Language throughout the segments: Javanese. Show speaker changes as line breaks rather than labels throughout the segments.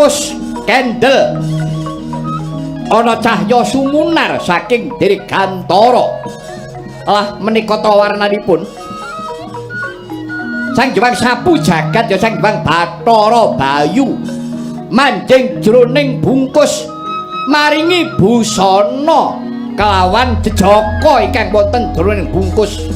bungkus kendel ana cahya sumunar saking dirgantara. Lah menika ta warnanipun Sang Hyang Sapu Jagat ya Sang Hyang Bathara Bayu manjing jroning bungkus maringi busana kelawan jejaka ingkang wonten jroning bungkus.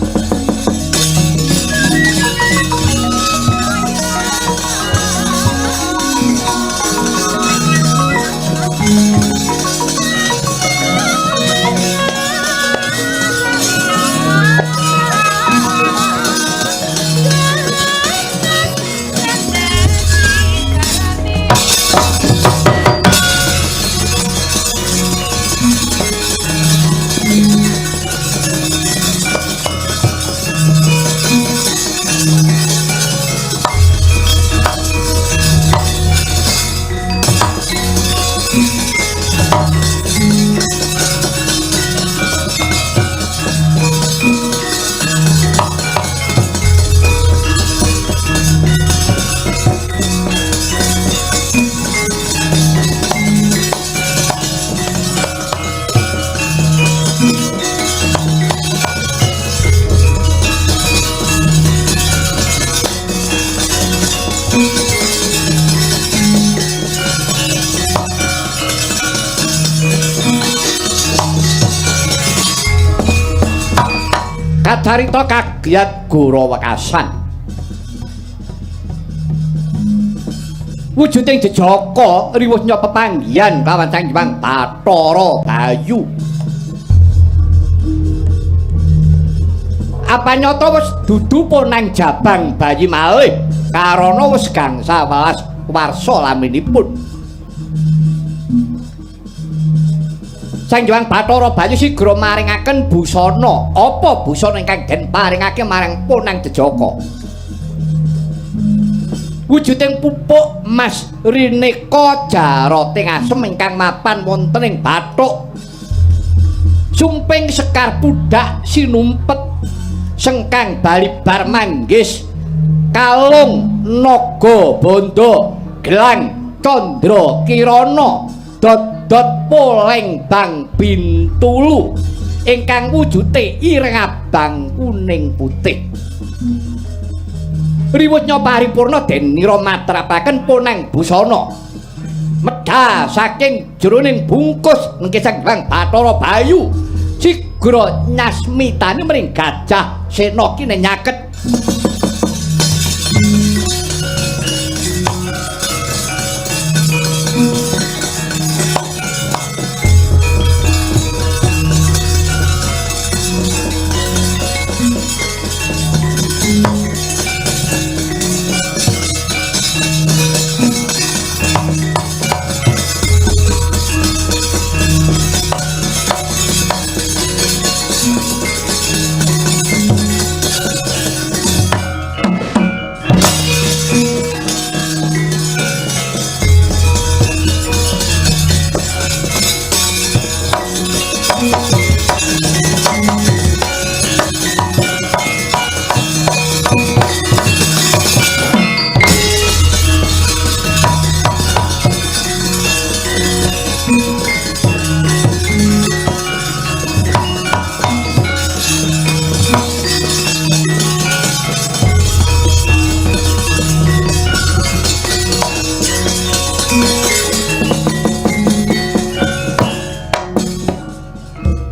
Kacarita kagiat Gorawekasan. Wujuding jejaka riwuhnya pepanggihan kawan Sang Hyang Bathara Bayu. Apa nyata wis dudu ponang jabang bayi malih karana wis gangsa 11 warsa laminipun. Sang Hyang Bathara Bayu sigra maringaken busana. Apa busana ingkang den paringake marang ponang jejaka? Wujuding pupuk emas rineka jarating asem ingkang mapan wonten ing bathuk. Sumping sekar pudak sinumpet sengkang balibar manggis kalung naga bondo gelang candra kirana dot poleng bang bintulu ingkang wujude ireng abang kuning putih. Riwutnya paripurna denira matrapaken ponang busana medha saking jroning bungkus nggih Sang Hyang Bathara Bayu sigra nyasmitani mring Gajah Sena kine nyaket.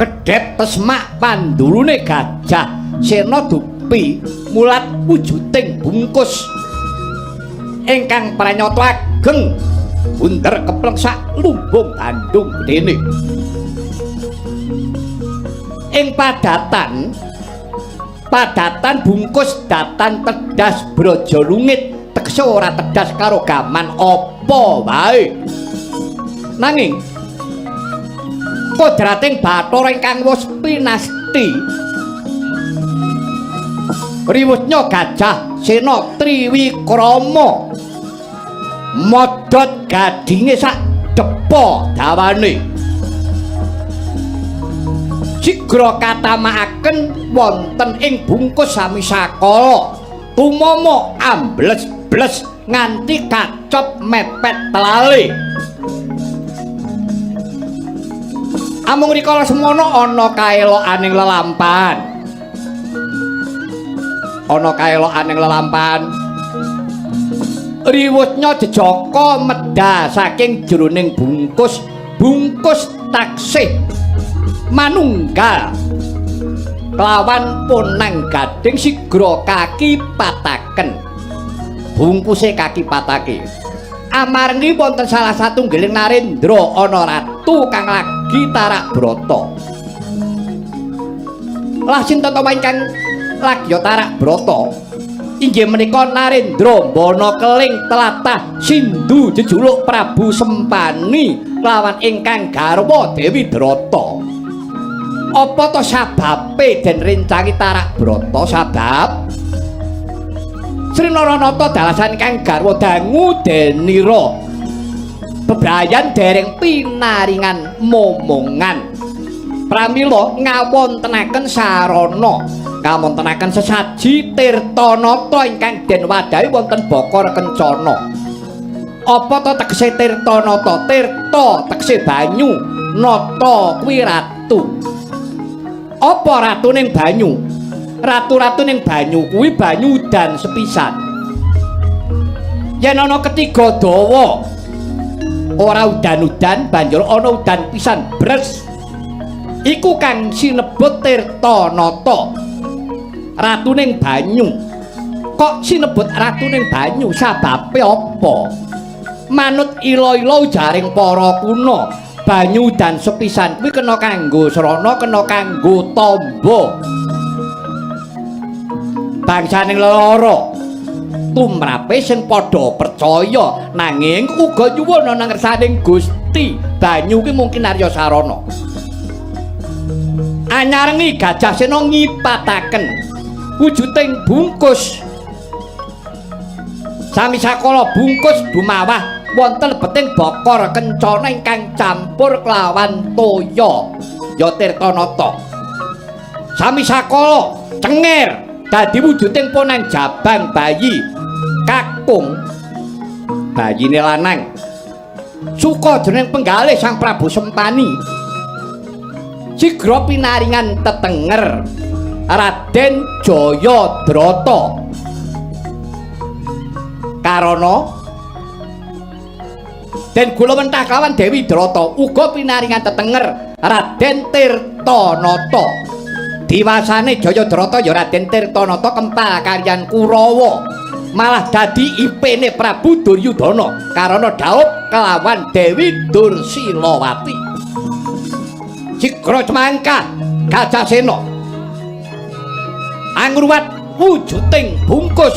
Kedhep pesmak pandulune Gajah Sena dupi mulat wujuding bungkus ingkang pranyata ageng bunder kepleng sak lumbung Bandung gedene. Ing padatan bungkus datan tedas Brajolungit teksa ora tedas karo gaman apa wae. Nanging kodrating Bathara ingkang wis pinasti riwutnya Gajah Sena Triwikrama modot gadinge sak depa dawane sigra katamakaken wonten ing bungkus sami sakala tumama ambles-bles nganti kacop mepet telali. Amung rikala semono ana kaelokaning lelampahan. Ana kaelokaning lelampahan. Riwutnya Jejaka medhal saking jroning bungkus taksih manunggal kelawan punang gading sigra kakipataken. Bungkuse kakipatake amargi wonten salah satunggiling narendra ana ratu kang lagi tarak brata. Lah sinten to ingkang lagi tarak brata? Inggih menika Narendra Banakeling tlatah Sindhu jejuluk Prabu Sempani lawan ingkang garwa Dewi Drata. Apa to sababe den rencangi tarak brata? Sabab Sri Naranata dalasan ingkang garwa dangu denira bebrayan dereng pinaringan momongan pramila ngawontenaken sarana kawontenaken sesaji Tirtanata ingkang den wadahi wonten Bakara Kencana. Apa to tegese Tirtanata? Tirta tegese banyu, nata kuwi ratu. Apa ratuning banyu? Ratu-ratuning banyu kuwi banyu udan sepisan. Yen ana ketiga dawa ora udan-udan banjur ana udan pisan bres. Iku kang sinebut Tirtanata. Ratuning banyu. Kok sinebut ratuning banyu? Sababe apa? Manut ila-ila jaring para kuna, banyu dan sepisan kuwi kena kanggo srana, kena kanggo tamba. Bangsaning lelara tumrape sing padha percaya nanging uga nyuwun ana ngersaning Gusti, banyu kuwi mungkin arya sarana. Anyarengi Gajah Sena ngipataken wujuding bungkus sami sakala bungkus dumawah wonten lebeting Bakara Kencana ingkang campur kelawan toya ya Tirtanata. Sami sakala cengir dadi wujuding ponang jabang bayi kakung bayine lanang suka jeneng penggalih Sang Prabu Sempani sigra pinaringan tetenger Raden Jayadrata. Karana den kula mentah kawan Dewi Drata uga pinaringan tetenger Raden Tirtanata. Diwasane Jayadrata ya Raden Tirtanata kempal kaliyan Kurawa. Malah dadi ipene Prabu Duryudana karana dhaup kelawan Dewi Dursilawati. Sigra cemangkah Gajah Sena angruwat wujuding bungkus